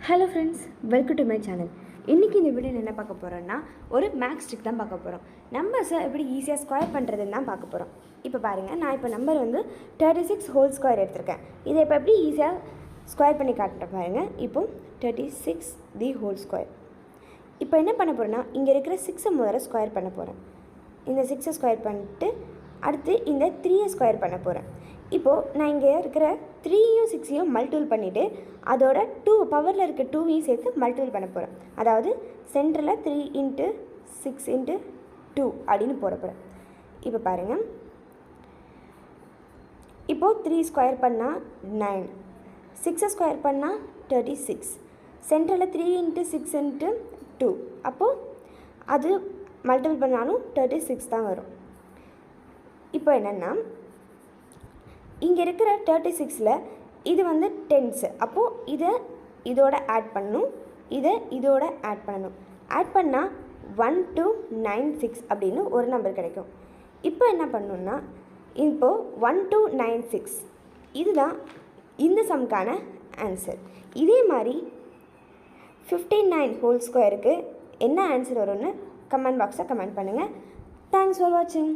Hello friends, welcome to my channel. இன்றைக்கி இந்த வீடியோவில் என்ன பார்க்க போகிறோன்னா ஒரு மேக்ஸ் ட்ரிக் தான் பார்க்க போகிறோம். நம்பர்ஸை எப்படி ஈஸியாக ஸ்கொயர் பண்ணுறதுன்னு தான் பார்க்க போகிறோம். இப்போ பாருங்கள், நான் இப்போ நம்பர் வந்து 36 ஹோல் ஸ்கொயர் எடுத்திருக்கேன். இதை இப்போ எப்படி ஈஸியாக ஸ்கொயர் பண்ணி காட்டுறேன் பாருங்கள். இப்போ 36 தி ஹோல் ஸ்கொயர். இப்போ என்ன பண்ண போகிறேன்னா, இங்கே இருக்கிற 6 முதல்ல ஸ்கொயர் பண்ண போகிறேன். இந்த 6 ஸ்கொயர் பண்ணிட்டு அடுத்து இந்த 3 ஸ்கொயர் பண்ண போகிறேன். இப்போது நான் இங்கே இருக்கிற 3யும் 6யும் மல்டிபிள் பண்ணிவிட்டு அதோட 2 பவரில் இருக்க 2வையும் சேர்த்து மல்டிபிள் பண்ண போகிறேன். அதாவது சென்டரில் 3 × 6 × 2 அப்படின்னு போட போகிறேன். இப்போ பாருங்கள், இப்போது 3 ஸ்கொயர் பண்ணால் 9, 6 ஸ்கொயர் பண்ணால் 36, சென்டரில் 3 × 6 × 2, அப்போது அது மல்டிபிள் பண்ணாலும் 36 தான் வரும். இப்போ என்னென்னா, இங்கே இருக்கிற 36ல் இது வந்து டென்ஸு. அப்போது இதோட ஆட் பண்ணணும், இதோட ஆட் பண்ணணும். ஆட் பண்ணால் 1296 அப்படின்னு ஒரு நம்பர் கிடைக்கும். இப்போ என்ன பண்ணணுன்னா, இப்போது 1296 இதுதான் இந்த சம்க்கான ஆன்சர். இதே மாதிரி 59 ஹோல் ஸ்கொயருக்கு என்ன ஆன்சர் வரும்னு கமெண்ட் பாக்ஸில் கமெண்ட் பண்ணுங்கள். தேங்க்ஸ் ஃபார் வாட்சிங்.